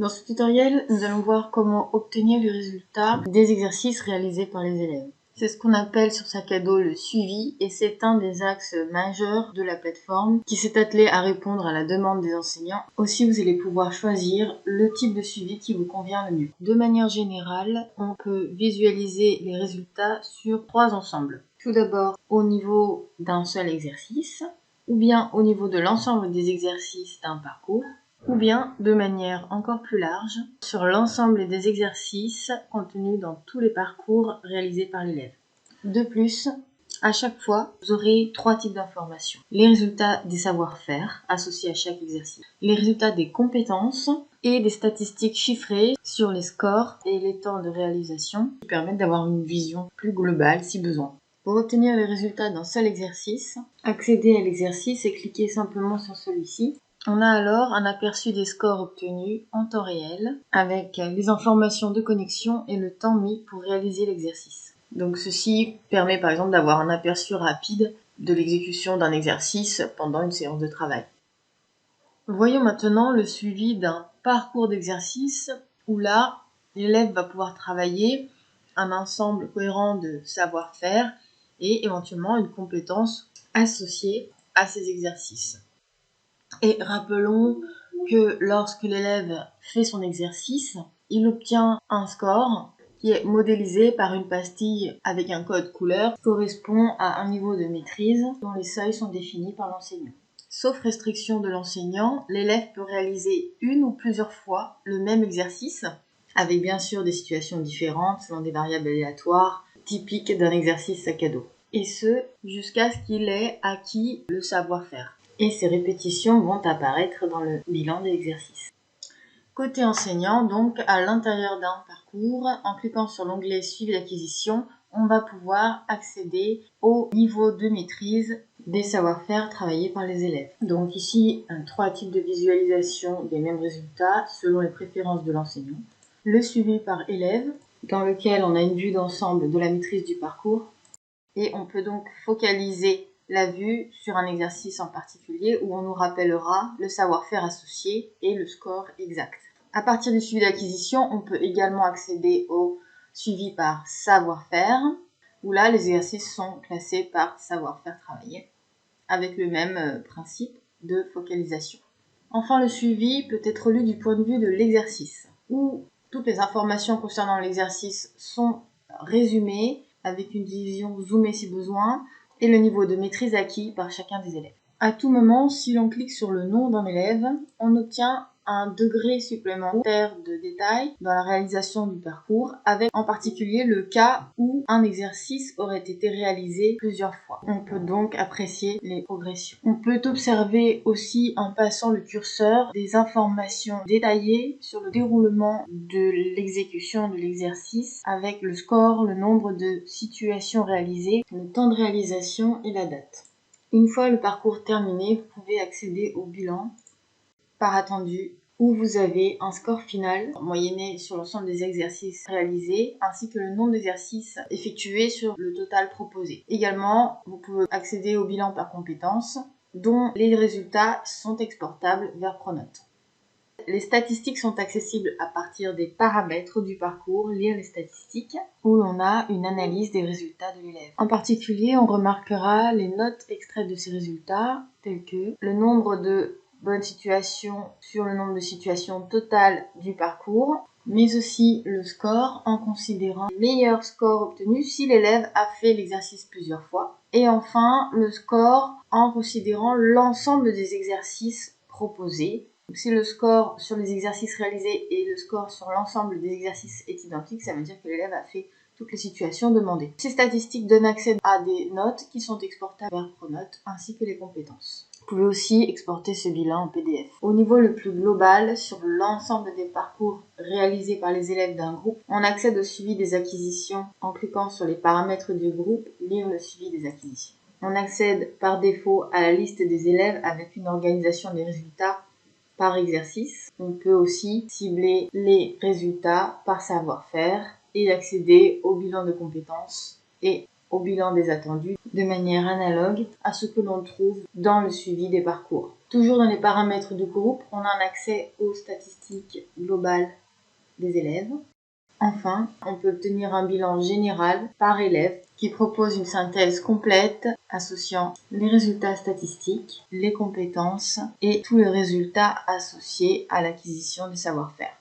Dans ce tutoriel, nous allons voir comment obtenir les résultats des exercices réalisés par les élèves. C'est ce qu'on appelle sur sac à dos le suivi et c'est un des axes majeurs de la plateforme qui s'est attelé à répondre à la demande des enseignants. Aussi, vous allez pouvoir choisir le type de suivi qui vous convient le mieux. De manière générale, on peut visualiser les résultats sur 3 ensembles. Tout d'abord, au niveau d'un seul exercice, ou bien au niveau de l'ensemble des exercices d'un parcours, ou bien de manière encore plus large sur l'ensemble des exercices contenus dans tous les parcours réalisés par l'élève. De plus, à chaque fois, vous aurez 3 types d'informations. Les résultats des savoir-faire associés à chaque exercice, les résultats des compétences et des statistiques chiffrées sur les scores et les temps de réalisation qui permettent d'avoir une vision plus globale si besoin. Pour obtenir les résultats d'un seul exercice, accédez à l'exercice et cliquez simplement sur celui-ci. On a alors un aperçu des scores obtenus en temps réel avec les informations de connexion et le temps mis pour réaliser l'exercice. Donc ceci permet par exemple d'avoir un aperçu rapide de l'exécution d'un exercice pendant une séance de travail. Voyons maintenant le suivi d'un parcours d'exercice où là, l'élève va pouvoir travailler un ensemble cohérent de savoir-faire et éventuellement une compétence associée à ces exercices. Et rappelons que lorsque l'élève fait son exercice, il obtient un score qui est modélisé par une pastille avec un code couleur qui correspond à un niveau de maîtrise dont les seuils sont définis par l'enseignant. Sauf restriction de l'enseignant, l'élève peut réaliser une ou plusieurs fois le même exercice, avec bien sûr des situations différentes selon des variables aléatoires typiques d'un exercice sac à dos. Et ce, jusqu'à ce qu'il ait acquis le savoir-faire. Et ces répétitions vont apparaître dans le bilan de l'exercice. Côté enseignant, donc, à l'intérieur d'un parcours, en cliquant sur l'onglet Suivi d'acquisition, on va pouvoir accéder au niveau de maîtrise des savoir-faire travaillés par les élèves. Donc ici, 3 types de visualisation des mêmes résultats selon les préférences de l'enseignant. Le suivi par élève, dans lequel on a une vue d'ensemble de la maîtrise du parcours. Et on peut donc focaliser la vue sur un exercice en particulier où on nous rappellera le savoir-faire associé et le score exact. À partir du suivi d'acquisition, on peut également accéder au suivi par savoir-faire, où là, les exercices sont classés par savoir-faire travaillé, avec le même principe de focalisation. Enfin, le suivi peut être lu du point de vue de l'exercice, où toutes les informations concernant l'exercice sont résumées avec une division zoomée si besoin, et le niveau de maîtrise acquis par chacun des élèves. À tout moment, si l'on clique sur le nom d'un élève, on obtient un degré supplémentaire de détail dans la réalisation du parcours, avec en particulier le cas où un exercice aurait été réalisé plusieurs fois. On peut donc apprécier les progressions. On peut observer aussi, en passant le curseur, des informations détaillées sur le déroulement de l'exécution de l'exercice, avec le score, le nombre de situations réalisées, le temps de réalisation et la date. Une fois le parcours terminé, vous pouvez accéder au bilan par attendu, où vous avez un score final moyenné sur l'ensemble des exercices réalisés, ainsi que le nombre d'exercices effectués sur le total proposé. Également, vous pouvez accéder au bilan par compétence, dont les résultats sont exportables vers Pronote. Les statistiques sont accessibles à partir des paramètres du parcours, lire les statistiques, où l'on a une analyse des résultats de l'élève. En particulier, on remarquera les notes extraites de ces résultats, telles que le nombre de bonnes situations sur le nombre de situations totales du parcours, mais aussi le score en considérant les meilleurs scores obtenus si l'élève a fait l'exercice plusieurs fois. Et enfin, le score en considérant l'ensemble des exercices proposés. Si le score sur les exercices réalisés et le score sur l'ensemble des exercices est identique, ça veut dire que l'élève a fait toutes les situations demandées. Ces statistiques donnent accès à des notes qui sont exportables vers Pronote, ainsi que les compétences. Vous pouvez aussi exporter ce bilan en PDF. Au niveau le plus global, sur l'ensemble des parcours réalisés par les élèves d'un groupe, on accède au suivi des acquisitions en cliquant sur les paramètres du groupe, lire le suivi des acquisitions. On accède par défaut à la liste des élèves avec une organisation des résultats par exercice. On peut aussi cibler les résultats par savoir-faire et accéder au bilan de compétences et au bilan des attendus de manière analogue à ce que l'on trouve dans le suivi des parcours. Toujours dans les paramètres du groupe, on a un accès aux statistiques globales des élèves. Enfin, on peut obtenir un bilan général par élève qui propose une synthèse complète associant les résultats statistiques, les compétences et tous les résultats associés à l'acquisition du savoir-faire.